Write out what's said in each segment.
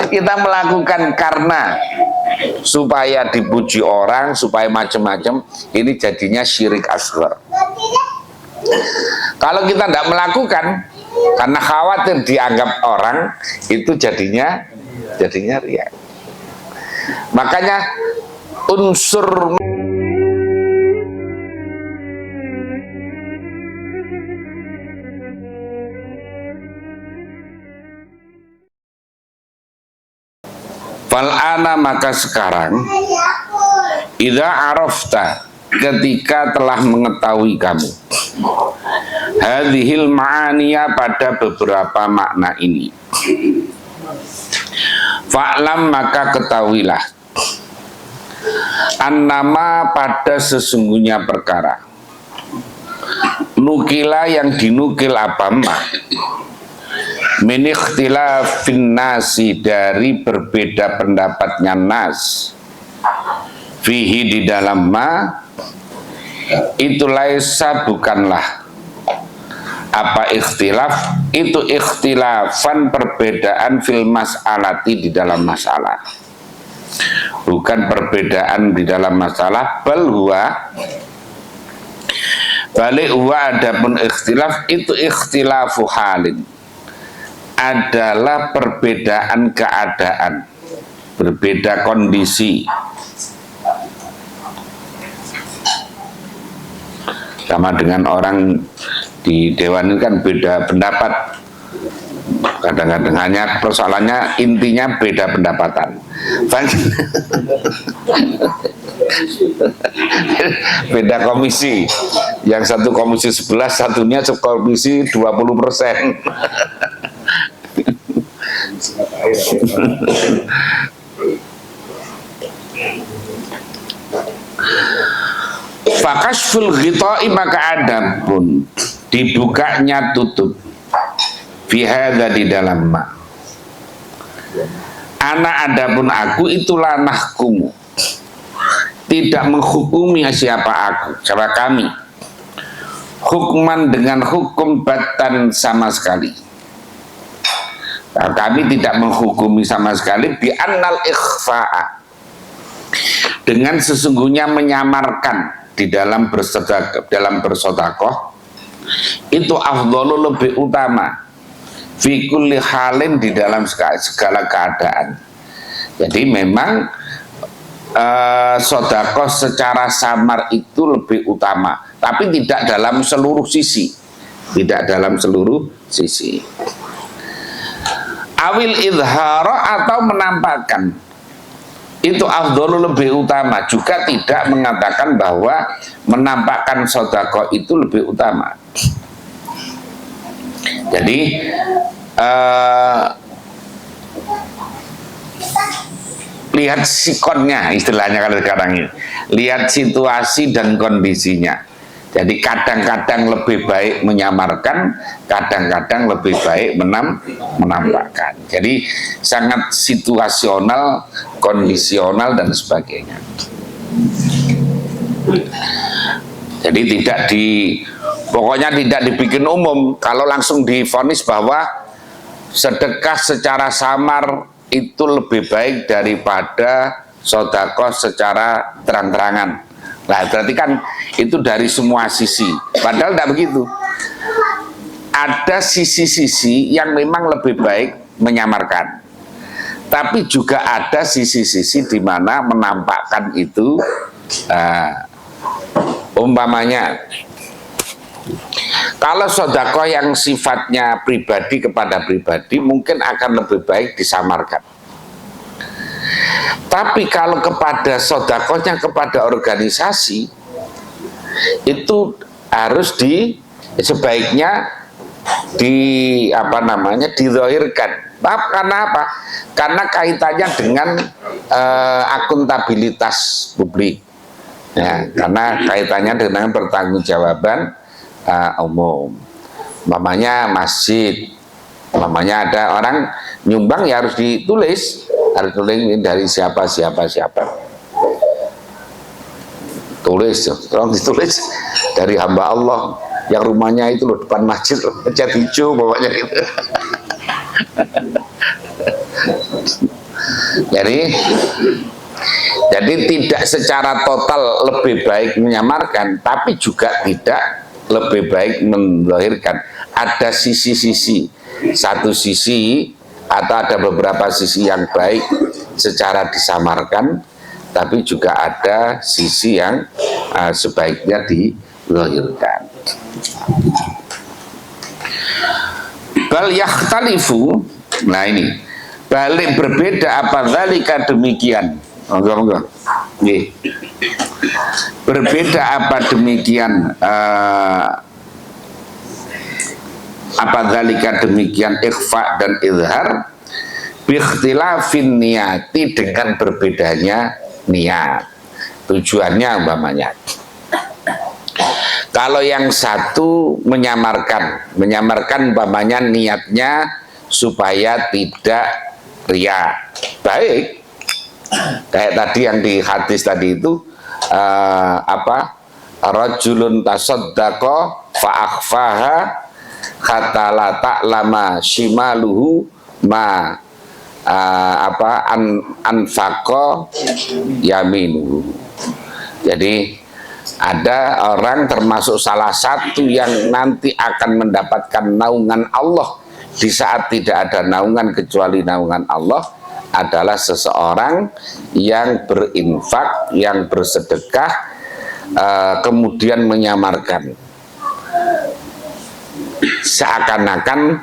kita melakukan karena supaya dipuji orang, supaya macam-macam, ini jadinya syirik asghar. Kalau kita tidak melakukan karena khawatir dianggap orang, itu jadinya riya. Makanya unsur fal'ana, maka sekarang idza arafta, ketika telah mengetahui kamu hadhil ma'aniya, pada beberapa makna ini, fa'lam, maka ketahuilah annama, pada sesungguhnya perkara, nukila, yang dinukil apa ma, min ikhtilafin nasi, dari berbeda pendapatnya nas, fihi, di dalam ma, itu laisa, bukanlah apa ikhtilaf, itu ikhtilafan, perbedaan fil mas'alati, di dalam masalah, bukan perbedaan di dalam masalah, bal huwa, balik huwa, adapun ikhtilaf itu ikhtilafu halin, adalah perbedaan keadaan, berbeda kondisi. Sama dengan orang di dewan ini kan beda pendapat, kadang-kadang hanya persoalannya intinya beda pendapatan. Beda komisi, yang satu komisi 11, satunya komisi 20%. Fakashful ghita'i, maka adapun dibukanya tutup, fi hadza, di dalam ma, ana, adapun aku, itulah nahkumu, tidak menghukumi siapa aku, siapa kami, hukman, dengan hukum batan, sama sekali. Nah, kami tidak menghukumi sama sekali bi annal ikhfa'a, dengan sesungguhnya menyamarkan di dalam bersedekah itu afdhalu, lebih utama, fi kulli halin, di dalam segala keadaan. Jadi memang sedekah secara samar itu lebih utama, tapi tidak dalam seluruh sisi, tidak dalam seluruh sisi. Awil idhara, atau menampakkan, itu afdhalu, lebih utama, juga tidak mengatakan bahwa menampakkan sedekah itu lebih utama. Jadi lihat sikonnya, istilahnya kalau sekarang ini, lihat situasi dan kondisinya. Jadi kadang-kadang lebih baik menyamarkan, kadang-kadang lebih baik menampakkan. Jadi sangat situasional, kondisional, dan sebagainya. Jadi pokoknya tidak dibikin umum. Kalau langsung divonis bahwa sedekah secara samar itu lebih baik daripada sedekah secara terang-terangan. Nah, berarti kan itu dari semua sisi. Padahal tidak begitu. Ada sisi-sisi yang memang lebih baik menyamarkan. Tapi juga ada sisi-sisi di mana menampakkan itu, umpamanya, kalau sedekah yang sifatnya pribadi kepada pribadi mungkin akan lebih baik disamarkan. Tapi kalau kepada sedekahnya kepada organisasi, itu harus sebaiknya dizahirkan. Karena apa? Karena kaitannya dengan akuntabilitas publik. Ya, karena kaitannya dengan pertanggungjawaban umum. Mamanya masjid, mamanya ada orang nyumbang, ya harus ditulis dari siapa. Tulis, tolong ditulis dari hamba Allah yang rumahnya itu loh depan masjid, cat hijau bawahnya gitu. Jadi tidak secara total lebih baik menyamarkan, tapi juga tidak lebih baik menzahirkan. Ada sisi-sisi, satu sisi atau ada beberapa sisi yang baik secara disamarkan, tapi juga ada sisi yang sebaiknya dizahirkan. Bal yakhtalifu, nah ini balik berbeda apa dzalika demikian. Enggak. Berbeda apa demikian apa dzalika demikian ikhfa dan izhar biikhtilafin niyati, dengan berbedanya niat. Tujuannya umpamanya, kalau yang satu menyamarkan umpamanya niatnya supaya tidak riya, baik. Kayak tadi yang di hadis tadi itu rajulun tasaddaqa fa akhfaha hatta la ta'lama shimaluhu ma anfaqa yaminuhu. Jadi ada orang termasuk salah satu yang nanti akan mendapatkan naungan Allah di saat tidak ada naungan kecuali naungan Allah, adalah seseorang yang berinfak, yang bersedekah, kemudian menyamarkan, seakan-akan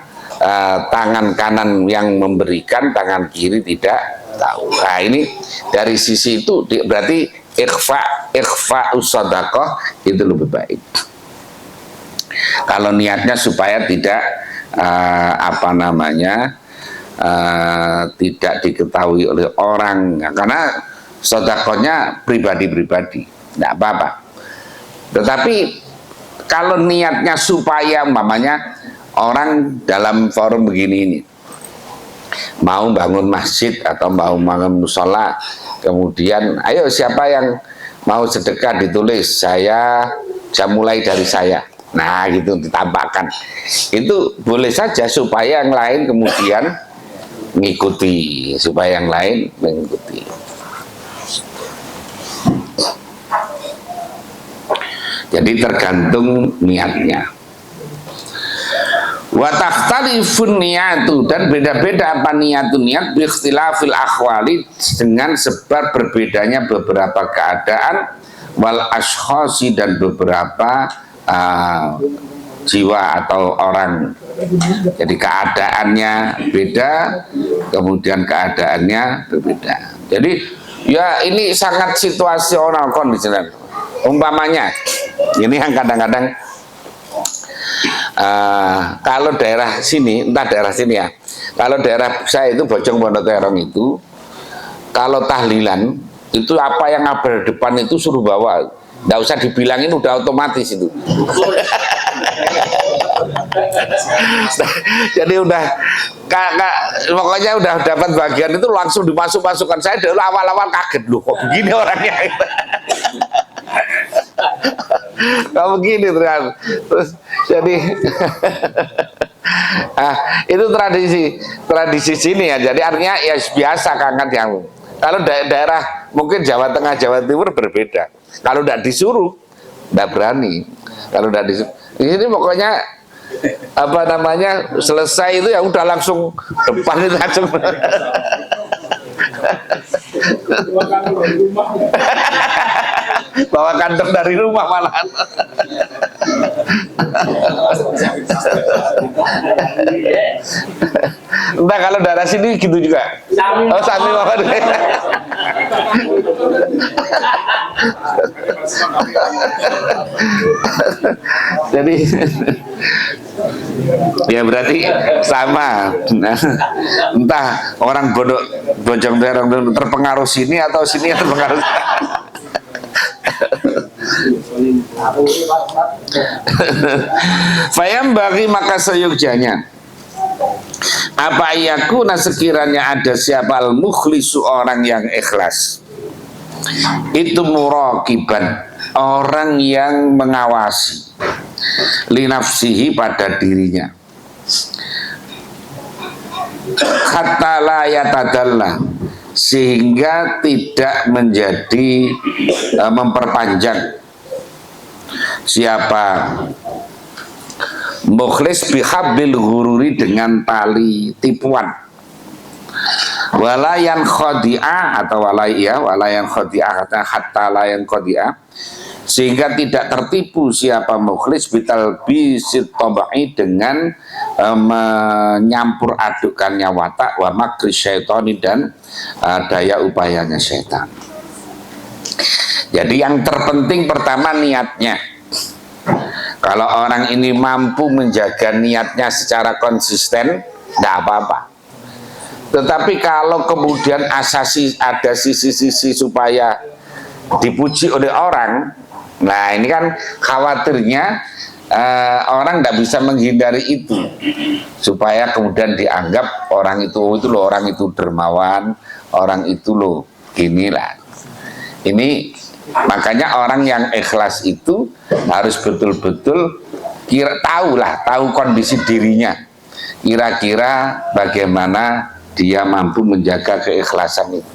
tangan kanan yang memberikan, tangan kiri tidak tahu. Nah ini dari sisi itu berarti ikhfa shadaqah itu lebih baik. Kalau niatnya supaya tidak tidak diketahui oleh orang, karena sedekahnya pribadi-pribadi, tidak apa-apa. Tetapi kalau niatnya supaya umpamanya orang dalam forum begini ini mau bangun masjid atau mau bangun musola, kemudian ayo siapa yang mau sedekah ditulis, saya mulai dari saya. Nah gitu ditampakkan, itu boleh saja supaya yang lain kemudian mengikuti, supaya yang lain mengikuti. Jadi tergantung niatnya. Wa takhtalifun niyatu, dan beda-beda apa niat biikhtilafil akhwali, dengan sebab berbedanya beberapa keadaan, wal ashkhasi, dan beberapa jiwa atau orang. Jadi keadaannya beda, kemudian keadaannya berbeda. Jadi ya ini sangat situasional kondisional. Umpamanya ini yang kadang-kadang kalau daerah sini, entah daerah sini ya, kalau daerah saya itu Bojong Wonoterong itu, kalau tahlilan itu apa yang ada depan itu suruh bawa, nggak usah dibilangin, udah otomatis itu. Jadi udah pokoknya udah dapat bagian itu langsung dimasukkan. Saya dulu awal-awal kaget, loh kok begini orangnya. Kok begini terus jadi itu tradisi sini ya. Jadi artinya ya biasa kangen yang. Kalau daerah mungkin Jawa Tengah, Jawa Timur berbeda. Kalau tidak disuruh, tidak berani. Kalau tidak disuruh, ini pokoknya selesai itu ya udah langsung depan itu langsung. Bawa kantong dari rumah malahan. Entah kalau daerah sini gitu juga. Oh, sami Muhammad. Jadi ya berarti sama. Entah orang Bojong Terong terpengaruh sini atau sini yang terpengaruh. Fayam bagi maka seyukjanya apa yakuna, sekiranya ada siapa al-mukhlisu, orang yang ikhlas, itu muraqiban, orang yang mengawasi, linafsihi, pada dirinya, hatta la yatadalla, sehingga tidak menjadi memperpanjang siapa mukhlis bihabil ghururi dengan tali tipuan, walayan khodi'ah atau walayan khodi'ah hatta layan khodi'ah, sehingga tidak tertipu siapa mukhlis bitalbisit tabai dengan menyampur adukannya watak wa makri syaitani dan daya upayanya syaitan. Jadi yang terpenting pertama niatnya. Kalau orang ini mampu menjaga niatnya secara konsisten, tidak apa-apa. Tetapi kalau kemudian ada sisi-sisi supaya dipuji oleh orang, nah ini kan khawatirnya orang tidak bisa menghindari itu, supaya kemudian dianggap orang itu loh, orang itu dermawan, orang itu loh inilah. Ini makanya orang yang ikhlas itu harus betul-betul tahu kondisi dirinya, kira-kira bagaimana dia mampu menjaga keikhlasan itu.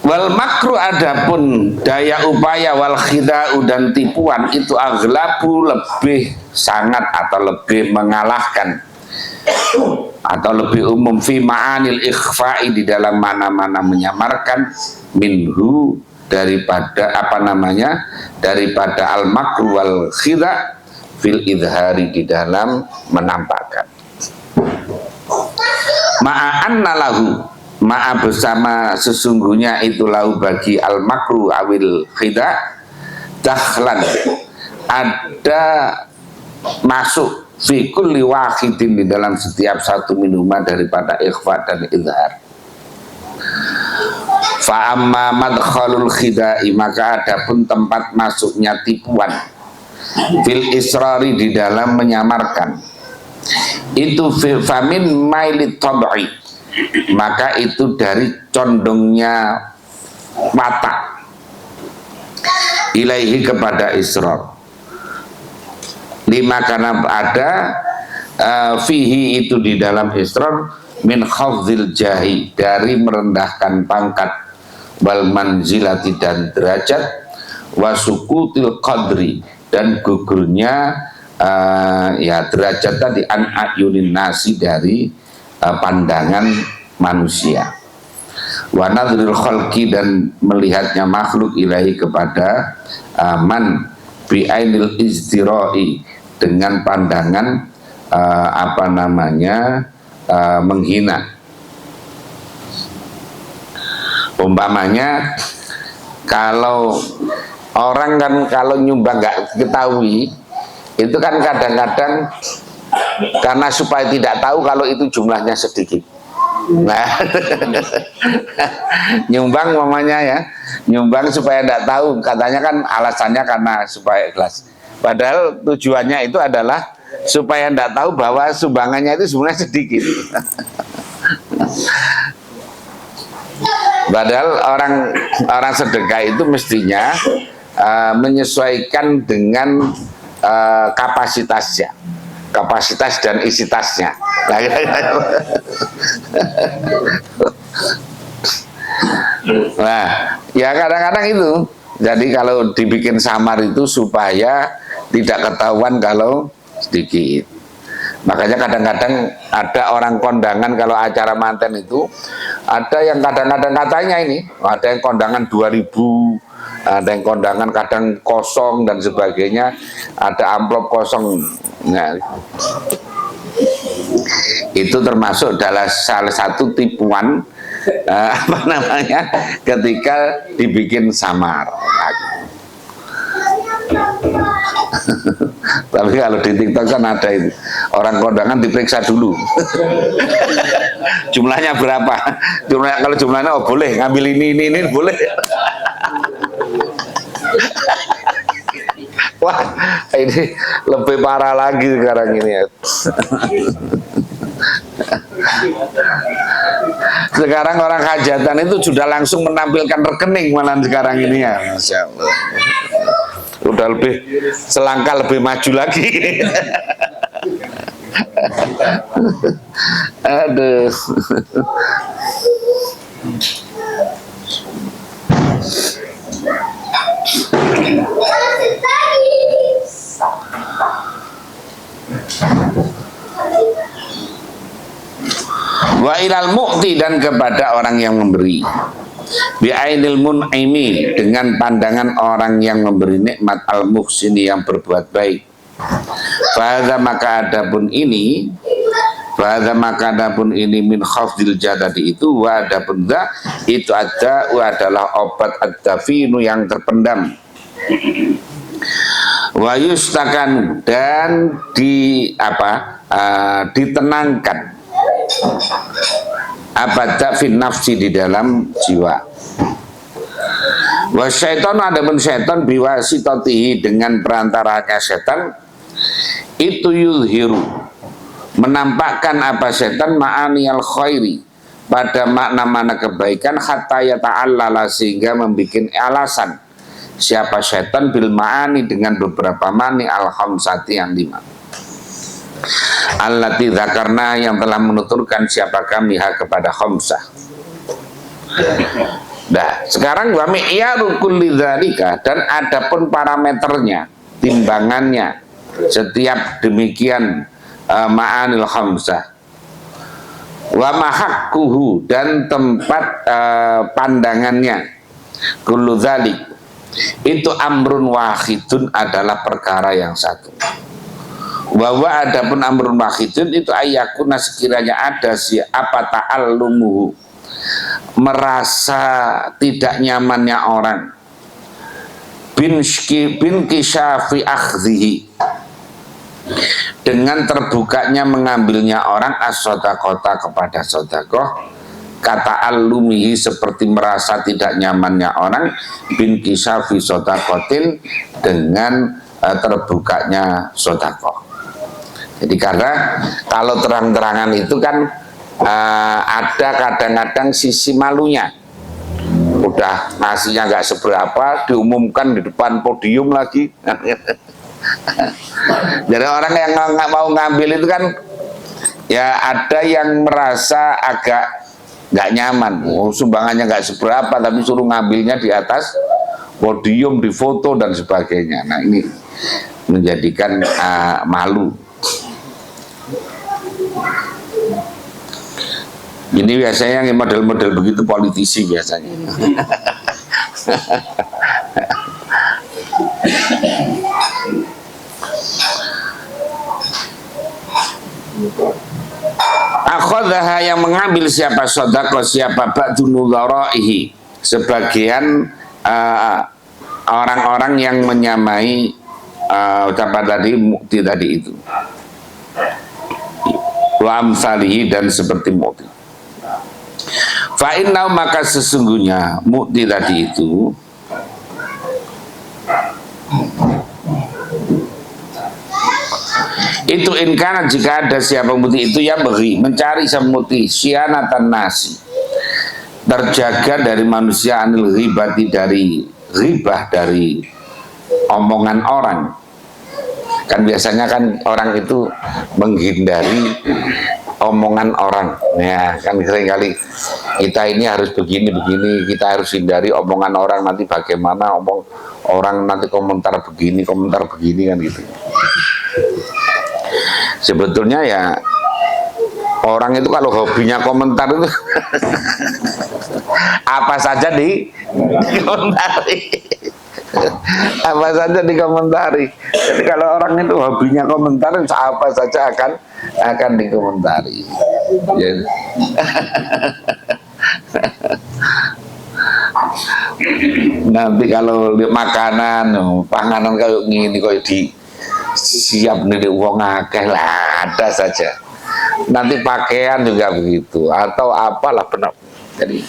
Wal makru, adapun daya upaya, wal khida'u dan tipuan itu aghlabu, lebih sangat atau lebih mengalahkan atau lebih umum fi ma'anil ikhfa'i, di dalam mana-mana menyamarkan, minhu daripada daripada al makru wal khida' fil idhari, di dalam menampakkan. Ma'anna lahu, ma'a bersama sesungguhnya itu lahu bagi al makru awil khida' dakhlan, ada masuk fi kulli wahidin, di dalam setiap satu minuman daripada ikhfa dan izhar. Fa amma madkhalul khida'i, maka adapun tempat masuknya tipuan, fil israri, di dalam menyamarkan, itu famin mailit tab'i, maka itu dari condongnya watak, ilaihi kepada israr. Lima, karena ada fihi itu di dalam israr, min khafdzil jahi, dari merendahkan pangkat, wal manzilati dan derajat, wasukutil qadri, dan gugurnya derajat tadi, an ayunin nasi, dari pandangan manusia, wa nadril khalqi, dan melihatnya makhluk, ilahi kepada man bi'ainil izdiroi, dengan pandangan menghina. Umpamanya kalau orang kan kalau nyumbang nggak ketahui, itu kan kadang-kadang karena supaya tidak tahu kalau itu jumlahnya sedikit. Nah, nyumbang mamanya ya, nyumbang supaya tidak tahu, katanya kan alasannya karena supaya ikhlas. Padahal tujuannya itu adalah supaya tidak tahu bahwa sumbangannya itu sebenarnya sedikit. Padahal orang sedekah itu mestinya menyesuaikan dengan kapasitasnya, kapasitas dan isi tasnya. Nah, ya kadang-kadang itu. Jadi kalau dibikin samar itu supaya tidak ketahuan kalau sedikit. Makanya kadang-kadang ada orang kondangan kalau acara manten itu, ada yang kadang-kadang katanya ini, ada yang kondangan 2000, ada yang kondangan kadang kosong dan sebagainya, ada amplop kosong. Nah, itu termasuk adalah salah satu tipuan ketika dibikin samar. Tapi kalau di TikTok kan ada itu, orang kondangan diperiksa dulu jumlahnya berapa, kalau jumlahnya boleh ngambil ini boleh. Wah, ini lebih parah lagi sekarang ini ya. Sekarang orang hajatan itu sudah langsung menampilkan rekening malah sekarang ini ya, Masya Allah. Udah lebih selangkah lebih maju lagi. Aduh. Wa ilal mu'ti, dan kepada orang yang memberi, bi'ainil mun'imi, dengan pandangan orang yang memberi nikmat, al muhsini, yang berbuat baik. Fahadha, maka adapun ini, min khafdil jadadi, itu wa adapun itu ada adalah obat ad-dafinu, yang terpendam. Wa yustakan, dan ditenangkan fin nafsi, di dalam jiwa. Wa syaitan, adapun syaitan, biwasitatihi, dengan perantaranya setan, itu yuzhiru, menampakkan setan ma'aniyal khairi, pada makna-makna kebaikan, hatta yata'allala, sehingga membuat alasan siapa setan bil ma'ani, dengan beberapa mani al khamsati, yang 5. Allati dzakarna, yang telah menuturkan siapa kami kepada khamsah. Nah, sekarang wa mi'yaru kulli dzalika, dan adapun parameternya, timbangannya setiap demikian ma'anil khamsah. Wa mahakkuhu, dan tempat pandangannya, kullu dzalik, itu amrun wahidun, adalah perkara yang satu. Bahwa adapun amrun wahidun, itu ayakuna, sekiranya ada ta'allumuhu, merasa tidak nyamannya orang, bin kisyafi akhdhihi, dengan terbukanya mengambilnya orang, as-sodaqota, kepada sodakoh, kata alumihi, seperti merasa tidak nyamannya orang, bin kisyafi sodakotin, dengan terbukanya sodakoh. Jadi karena kalau terang-terangan itu kan ada kadang-kadang sisi malunya. Udah nasinya nggak seberapa, diumumkan di depan podium lagi. Jadi orang yang nggak mau ngambil itu kan, ya ada yang merasa agak nggak nyaman. Sumbangannya nggak seberapa, tapi suruh ngambilnya di atas podium, di foto dan sebagainya. Nah, ini menjadikan malu. Ini biasanya yang model-model begitu politisi biasanya. Akhadha, yang mengambil siapa sedekah, siapa ba'du nudharaihi, sebagian orang-orang yang menyamai mu'ti tadi itu, wa amsalihi, dan seperti mu'ti. Fa'innau, maka sesungguhnya mu'ti tadi itu inkana, jika ada siapa mu'ti itu, ya beri, mencari semuti syianatan nasi, terjaga dari manusia, anil ghibati, dari ghibah, dari omongan orang. Kan biasanya kan orang itu menghindari omongan orang, ya kan, seringkali kita ini harus begini-begini, kita harus hindari omongan orang, nanti bagaimana omong orang, nanti komentar begini kan gitu. Sebetulnya ya orang itu kalau hobinya komentar itu apa saja dikomentari. Apa saja dikomentari. Jadi kalau orang itu hobinya komentar, apa saja akan dikomentari. Jadi, nanti kalau makanan, panganan kayak gini, kayak di siap nih uang akeh lah, ada saja. Nanti pakaian juga begitu, atau apalah benar. Jadi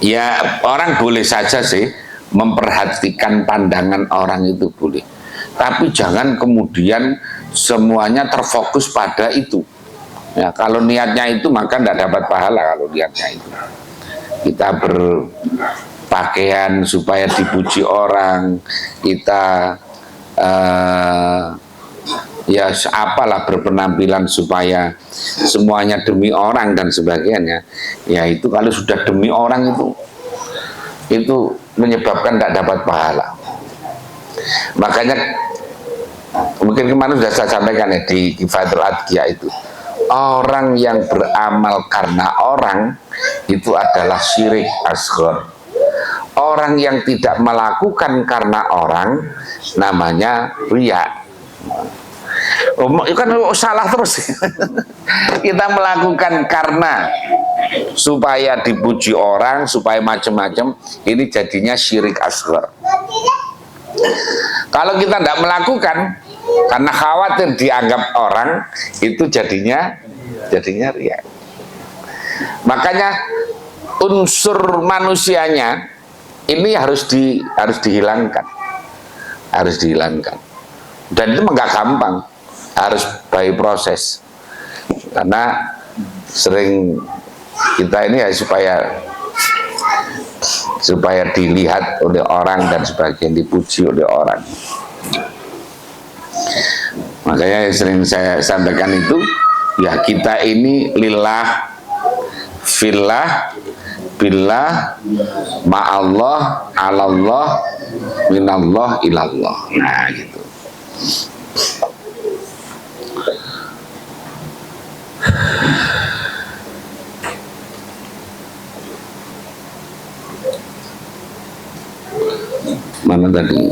ya orang boleh saja sih memperhatikan pandangan orang, itu boleh, tapi jangan kemudian semuanya terfokus pada itu. Ya, kalau niatnya itu maka tidak dapat pahala. Kalau niatnya itu kita pakaian supaya dipuji orang, kita ya apalah berpenampilan supaya semuanya demi orang dan sebagainya. Ya itu kalau sudah demi orang itu menyebabkan tidak dapat pahala. Makanya mungkin kemarin sudah saya sampaikan ya di Kifayatul Adqiya itu, orang yang beramal karena orang itu adalah syirik asghar. Orang yang tidak melakukan karena orang namanya riya. Kan salah terus. Kita melakukan karena supaya dipuji orang, supaya macam-macam, ini jadinya syirik asghar. Kalau kita tidak melakukan karena khawatir dianggap orang, itu jadinya riya. Makanya unsur manusianya ini harus dihilangkan, dan itu nggak gampang, harus by proses, karena sering kita ini ya supaya dilihat oleh orang dan sebagainya, dipuji oleh orang. Makanya sering saya sampaikan itu, ya kita ini lillah, fillah, billah, ma'allah, alallah, minallah, ilallah. Nah gitu. Mana tadi?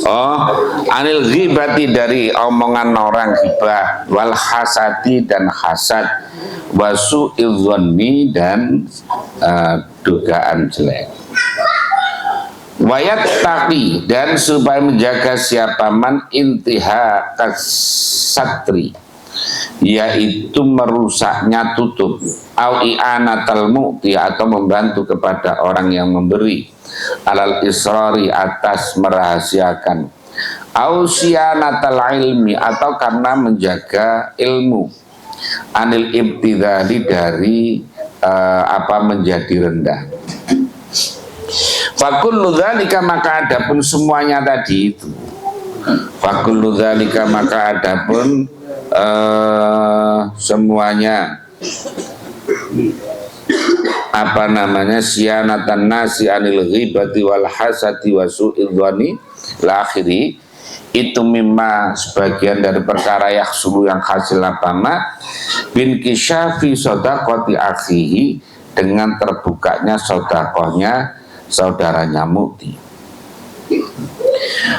Oh, anil ghibati, dari omongan orang ghibah, wal hasadi, dan hasad, wasu ilzonni, dan dugaan jelek. Wayat taqi, dan supaya menjaga siapa man intiha kasatri, yaitu merusaknya tutup, au i'anatal mu'ti, atau membantu kepada orang yang memberi, alal israri, atas merahasiakan, au siyanatal ilmi, atau karena menjaga ilmu, anil ibtidali, dari menjadi rendah. Fakullu dzalika, maka adapun semuanya tadi itu, fakullu dzalika, maka adapun semuanya siyanatan nasi anil ghibati wal hasati wa su'il dhani la akhiri, itu mimma, sebagian dari perkara yahsulu, yang hasil bin kisyafi sodaqati akhihi, dengan terbukanya sodakohnya saudaranya mu'ti.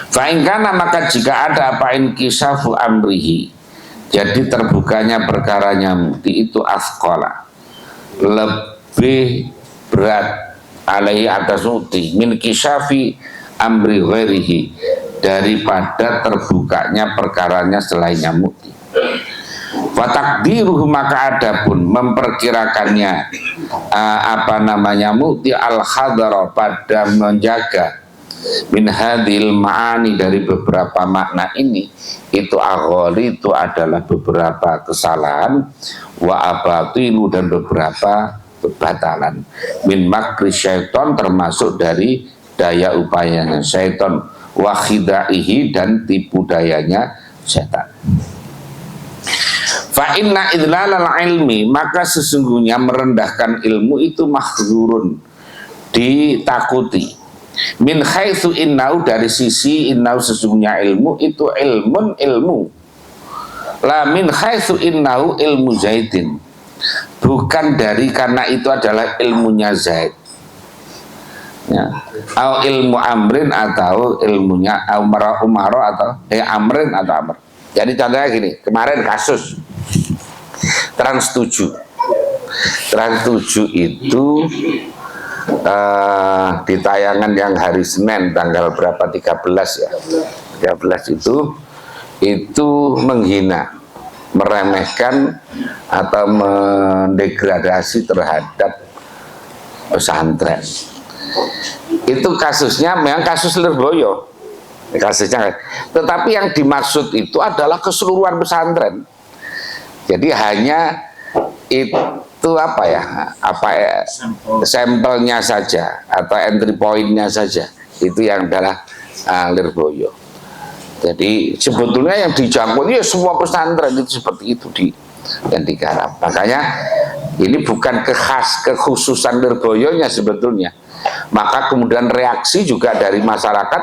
Fa'ingkana, maka jika ada inkisafu amrihi, jadi terbukanya perkaranya mu'ti itu afqala, lebih berat, alaihi, atas mu'ti, min kisyafi amri ghairihi, daripada terbukanya perkaranya selainnya mu'ti. Fatakdiruhu, maka adapun memperkirakannya mu'ti al-hadara, pada menjaga, min hadhil ma'ani, dari beberapa makna ini, itu aghali, itu adalah beberapa kesalahan, wa abatilu, dan beberapa kebatalan, min makri syaiton, termasuk dari daya upayanya syaiton, wa khidaihi, dan tipu dayanya setan. Fa inna idlalal ilmi, maka sesungguhnya merendahkan ilmu itu mahdzurun, ditakuti, min haitsu innau, dari sisi innau, sesungguhnya ilmu itu ilmu, la min haitsu innau ilmu Zaidin, bukan dari karena itu adalah ilmunya Zaid, ya, au ilmu Amrin, atau ilmunya Umaro, atau Amrin atau Amr. Jadi contohnya gini, kemarin kasus Trans 7 itu di tayangan yang hari Senin tanggal berapa, 13 ya, 13 itu menghina, meremehkan, atau mendegradasi terhadap pesantren. Itu kasusnya memang kasus Lirboyo kasusnya, tetapi yang dimaksud itu adalah keseluruhan pesantren. Jadi hanya itu sampelnya saja atau entry pointnya saja itu yang adalah Lirboyo. Jadi sebetulnya yang dijangkau ya semua pesantren itu seperti itu yang digarap. Makanya ini bukan kekhususan Lirboyonya sebetulnya. Maka kemudian reaksi juga dari masyarakat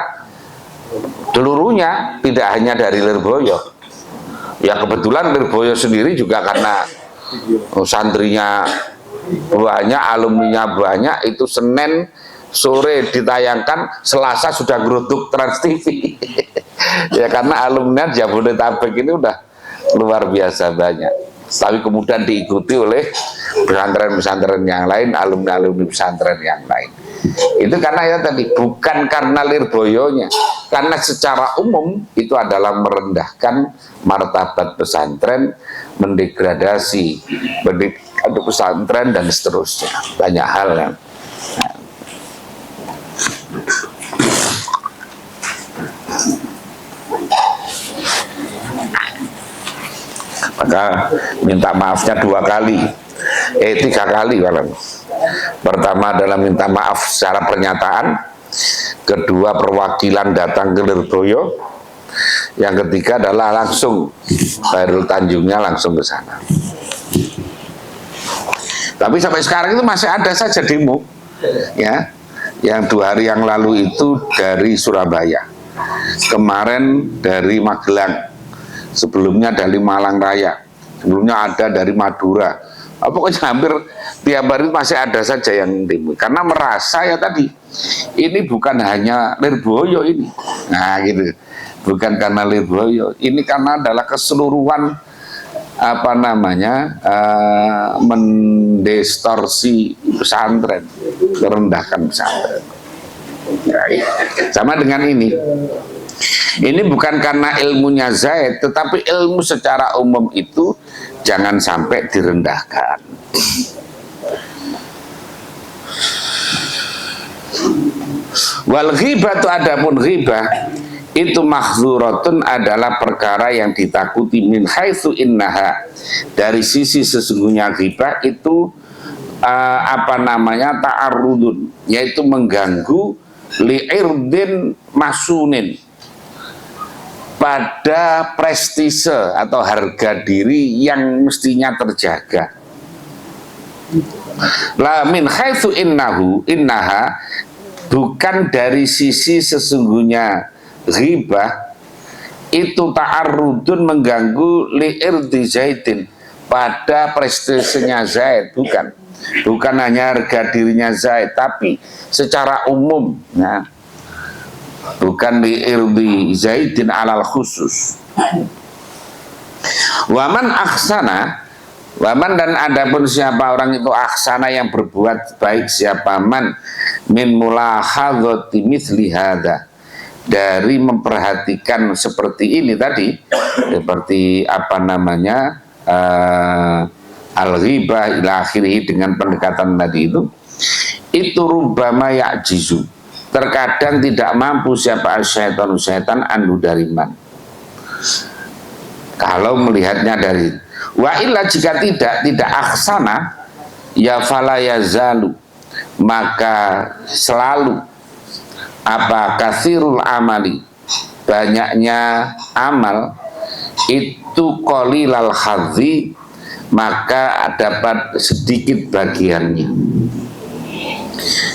seluruhnya, tidak hanya dari Lirboyo. Ya kebetulan Lirboyo sendiri juga karena santrinya banyak, alumninya banyak, itu Senin sore ditayangkan, Selasa sudah geruduk Trans TV. Ya karena alumni Jabodetabek ini udah luar biasa banyak. Tapi kemudian diikuti oleh pesantren-pesantren yang lain, alumni-alumni pesantren yang lain. Itu karena ya tadi, bukan karena Lirboyonya, karena secara umum itu adalah merendahkan martabat pesantren, mendegradasi pesantren dan seterusnya. Banyak hal yang maka minta maafnya 2 kali, 3 kali kalau. Pertama adalah minta maaf secara pernyataan, kedua perwakilan datang ke Lirboyo, yang ketiga adalah langsung Khairul Tanjungnya langsung ke sana. Tapi sampai sekarang itu masih ada saja demo, ya. Yang 2 hari yang lalu itu dari Surabaya, kemarin dari Magelang, sebelumnya dari Malang Raya, sebelumnya ada dari Madura. Pokoknya hampir tiap hari masih ada saja yang demo, karena merasa ya tadi, ini bukan hanya Lirboyo ini, nah gitu, bukan karena Lirboyo, ini karena adalah keseluruhan mendistorsi pesantren, merendahkan pesantren. Ya, sama dengan ini. Ini bukan karena ilmunya Zaid, tetapi ilmu secara umum itu jangan sampai direndahkan. Wal ghibatu, adapun ghibah itu mahzuratun, adalah perkara yang ditakuti, min haitsu innaha, dari sisi sesungguhnya ghibah itu ta'arrudun, yaitu mengganggu li'irdin masunin, pada prestise atau harga diri yang mestinya terjaga. La min haitsu innaha, bukan dari sisi sesungguhnya ghibah itu ta'arrudun, mengganggu li'irdi Zaidin, pada prestisenya Zaid, bukan hanya harga dirinya Zaid, tapi secara umum, ya. Bukan li'irdi Zaidin alal khusus. Waman aksana, waman dan adapun siapa orang itu aksana yang berbuat baik, siapa man min mulahadzati mithli hadza, dari memperhatikan seperti ini tadi, seperti al-ghibah ila akhirih, dengan pendekatan tadi itu rubbama ya'jizu, terkadang tidak mampu siapa syaitan anhu dari man, kalau melihatnya dari. Wa illa, jika tidak aksana, ya fala yazalu, maka selalu katsirul amali, banyaknya amal, itu qalilal hadzi, maka dapat sedikit bagiannya.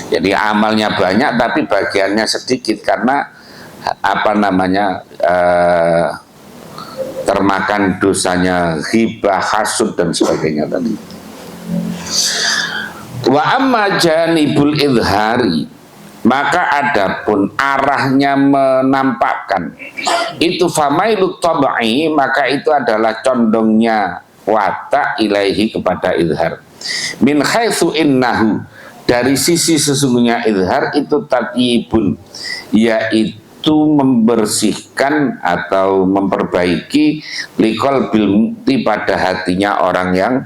Jadi amalnya banyak tapi bagiannya sedikit, karena termakan dosanya ghibah, hasud dan sebagainya tadi. Wa amma janibul idhari, maka adapun arahnya menampakkan, itu famailut tabai, maka itu adalah condongnya watak ilaihi, kepada idhar. Min haitsu innahu, dari sisi sesungguhnya idhar itu tatyibun, yaitu membersihkan atau memperbaiki liqal bil mukti, pada hatinya orang yang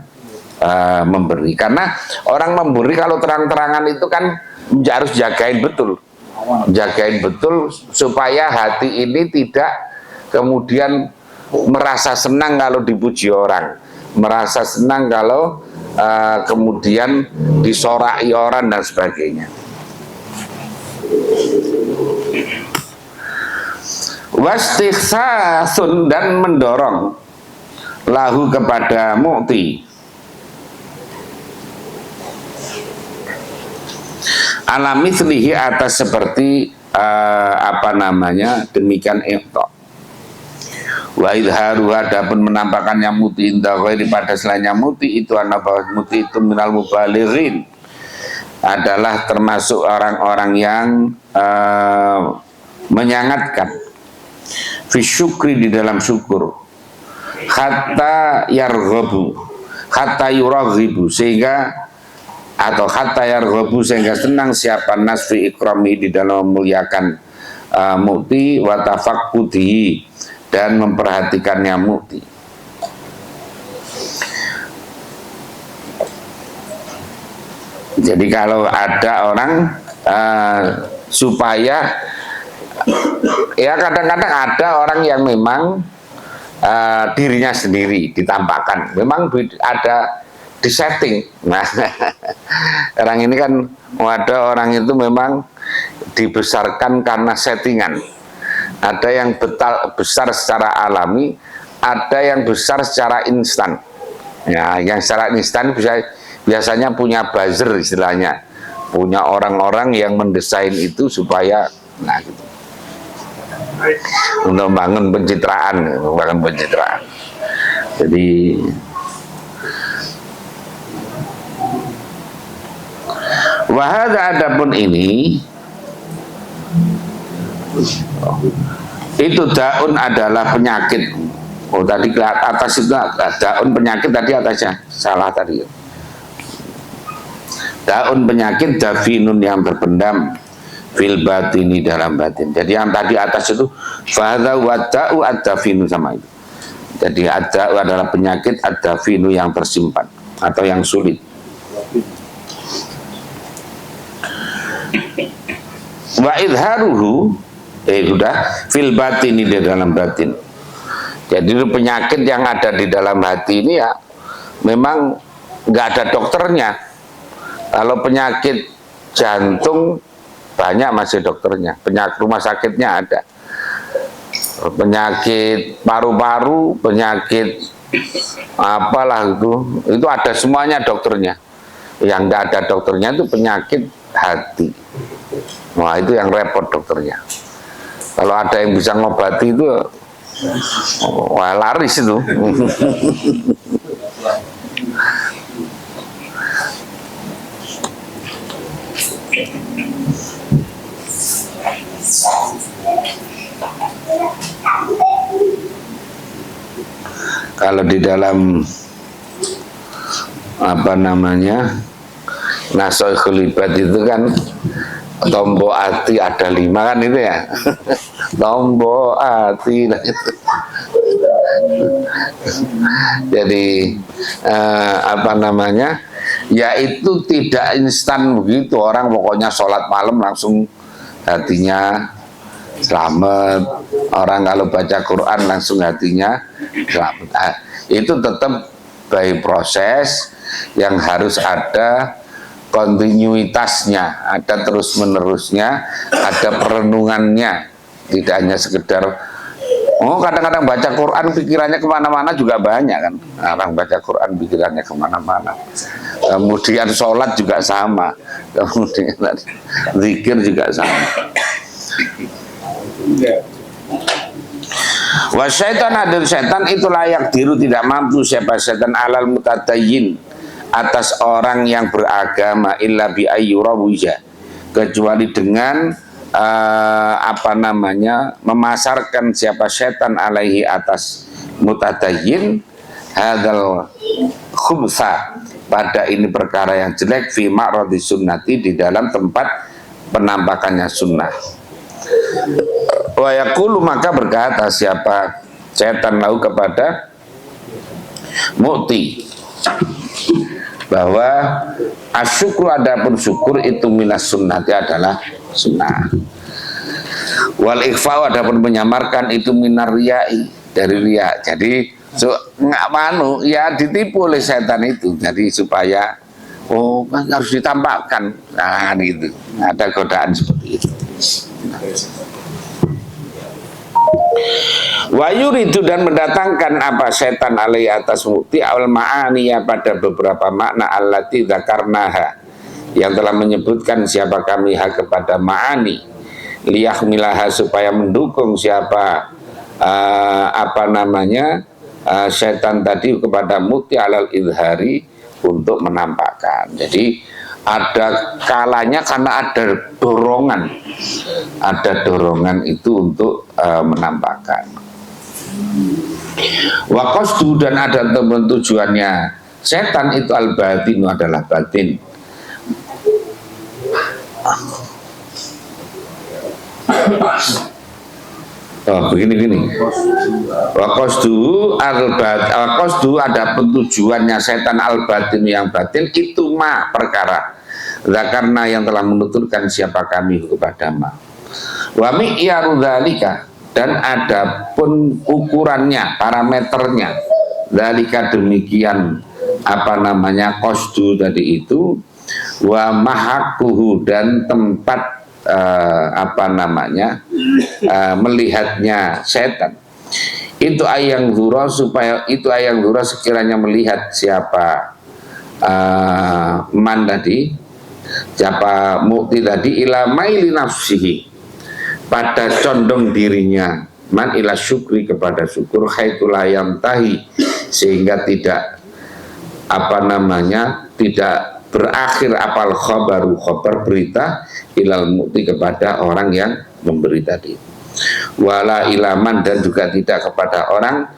memberi. Karena orang memberi kalau terang-terangan itu kan harus jagain betul, supaya hati ini tidak kemudian merasa senang kalau dipuji orang, merasa senang kalau kemudian disorai orang dan sebagainya. Wastighsasun, dan mendorong lahu kepada mu'ti ala mithlihi, atas seperti demikian iqta. Wa idharu, adapun menampakkannya muti inda ghairi pada selainnya muti itu muti itu minal mubalighin, adalah termasuk orang-orang yang menyangatkan fi syukri, di dalam syukur, hatta yarghabu, hatta yuraghibu, sehingga atau hatta yarghabu, sehingga senang siapa nas fi ikrami, di dalam memuliakan muti, wa tafaqqudihi, dan memperhatikannya muti. Jadi kalau ada orang supaya, ya kadang-kadang ada orang yang memang dirinya sendiri ditampakkan, memang ada disetting. Nah, orang ini kan ada orang itu memang dibesarkan karena settingan. Ada yang besar secara alami, ada yang besar secara instan. Ya, yang secara instan biasanya punya buzzer istilahnya, punya orang-orang yang mendesain itu supaya, nah gitu, untuk membangun pencitraan. Jadi wahada, adapun ini itu daun adalah penyakit. Oh, tadi ke atas itu daun penyakit, tadi atasnya salah tadi. Daun penyakit dafinun, yang terpendam fil batini, dalam batin. Jadi yang tadi atas itu fahadha wada'u ad-dafinu, sama itu. Jadi ad-da'u adalah penyakit, ad-dafinu yang tersimpan atau yang sulit. Wa idharuhu, sudah fil batini, di dalam batin. Jadi itu penyakit yang ada di dalam hati ini ya memang nggak ada dokternya. Kalau penyakit jantung banyak masih dokternya, penyakit rumah sakitnya ada. Penyakit paru-paru, penyakit apalah itu ada semuanya dokternya. Yang nggak ada dokternya itu penyakit hati. Wah, itu yang repot dokternya. Kalau ada yang bisa ngobati itu, wah laris itu. Kalau di dalam Nasoihul Ibad itu kan tombo ati ada 5 kan itu ya. Tombo ati itu. Jadi ya itu tidak instan begitu. Orang pokoknya sholat malam langsung hatinya selamat. Orang kalau baca Quran langsung hatinya selamat. Nah, itu tetap by proses yang harus ada kontinuitasnya, ada terus menerusnya, ada perenungannya, tidak hanya sekedar kadang-kadang baca Quran pikirannya kemana-mana juga banyak kan. Orang baca Quran pikirannya kemana-mana. Kemudian sholat juga sama, kemudian zikir juga sama. Wasyaitan, adil setan itu layak diru, tidak mampu siapa setan alal mutadayyin, atas orang yang beragama, illa bi ayyurawija, kecuali dengan memasarkan siapa setan alaihi, atas mutadayyin, hadzal khubsa, pada ini perkara yang jelek, fi ma'radi sunnati, di dalam tempat penampakannya sunnah. Wa yaqulu, maka berkata siapa setan lahu kepada mu'ti, bahwa asyukru adapun syukur itu minas sunnati adalah sunnah. Wal ikhfa'u adapun menyamarkan itu minar riyai dari riya. Jadi nggak manu ya ditipu oleh setan itu. Jadi supaya kan harus ditampakkan. Nah gitu. Ada godaan seperti itu. Wa yuridu dan mendatangkan apa setan alai atas mukti awal ma'ani ya pada beberapa makna allati dzakarnaha yang telah menyebutkan siapa kami kepada ma'ani liyahmilaha supaya mendukung siapa setan tadi kepada mukti alal idhari untuk menampakkan. Jadi ada kalanya karena ada dorongan itu untuk menampakkan. Wa qasdu dan ada tujuannya setan itu al-batinu adalah batin. Begini. Wa qasdu ada tujuannya setan al-batin yang batin itu perkara. Karena yang telah menuturkan siapa kami kepada wa mi'yaru dzalika dan ada pun ukurannya, parameternya dzalika demikian qasdu tadi itu wa mahakuhu dan tempat melihatnya setan itu ayang zura supaya itu ayang zura sekiranya melihat siapa man tadi siapa mukti tadi ila maili nafsihi pada condong dirinya man ila syukri kepada syukur haitula yang tahi sehingga tidak tidak berakhir apal khobar berita ilal mukti kepada orang yang memberi tadi wala ilaman dan juga tidak kepada orang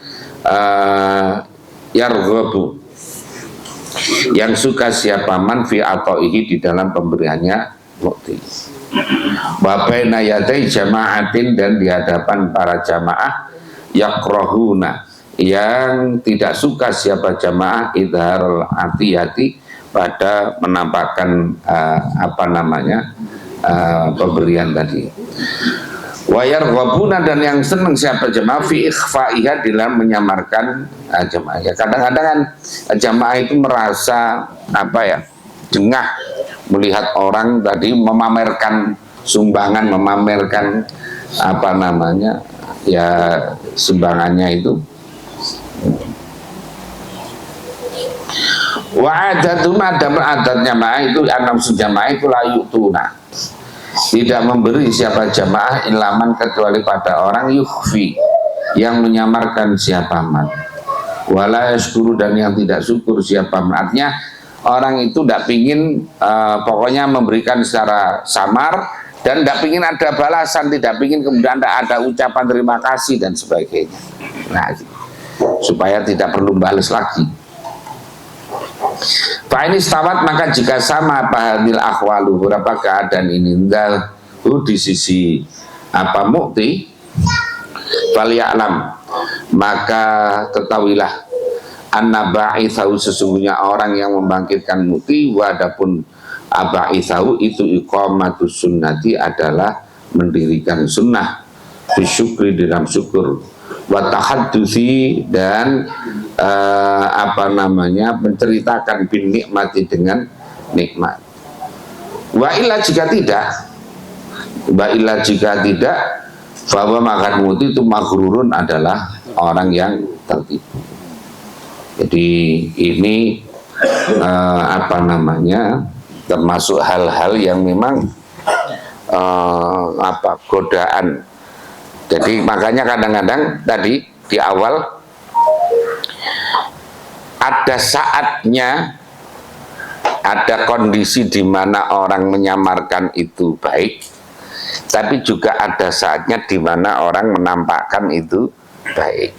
yarghabu yang suka siapa man fi ataihi di dalam pemberiannya mukti wa baina yadai jama'atin dan di hadapan para jamaah yakrahuna yang tidak suka siapa jamaah idharul atiyati pada menampakkan pemberian tadi wayar ghabuna dan yang senang siapa jamaah fi ikhfa'ihha dalam menyamarkan jamaah. Ya, kadang-kadang kan jamaah itu merasa jengah melihat orang tadi memamerkan sumbangan, memamerkan sumbangannya itu. Wa adatum adatnya jamaah itu jamaah itu layu tuna tidak memberi siapa jamaah ilaman kecuali pada orang yukhfi yang menyamarkan siapa man wala yashkuru dan yang tidak syukur siapa man. Artinya orang itu tidak pingin pokoknya memberikan secara samar dan tidak pingin ada balasan, tidak pingin kemudian ada ucapan terima kasih dan sebagainya. Nah, supaya tidak perlu balas lagi. Pak ini stawat maka jika sama hadil akhwalu berapa keadaan ini di sisi mukti falyalam maka ketahuilah anna ba'itsahu sesungguhnya orang yang membangkitkan mukti wadapun ba'itsahu itu iqamatus sunnati adalah mendirikan sunnah bisyukri dalam syukur wa tahaddusi dan menceritakan bin nikmati dengan nikmat. Wa illa jika tidak bahwa makan muti itu maghrurun adalah orang yang tertipu. Jadi ini termasuk hal-hal yang memang godaan. Jadi makanya kadang-kadang tadi di awal ada saatnya, ada kondisi di mana orang menyamarkan itu baik, tapi juga ada saatnya di mana orang menampakkan itu baik.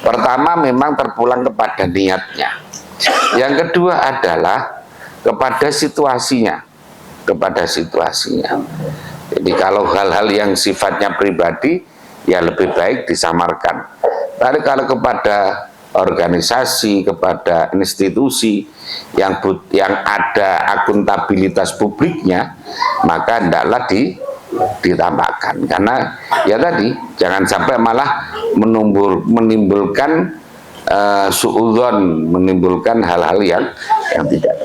Pertama memang terpulang kepada niatnya. Yang kedua adalah kepada situasinya, Jadi kalau hal-hal yang sifatnya pribadi, ya lebih baik disamarkan. Tapi kalau kepada organisasi, kepada institusi yang ada akuntabilitas publiknya, maka hendaklah ditambahkan. Karena ya tadi, jangan sampai malah menimbulkan suudzon, menimbulkan hal-hal yang tidak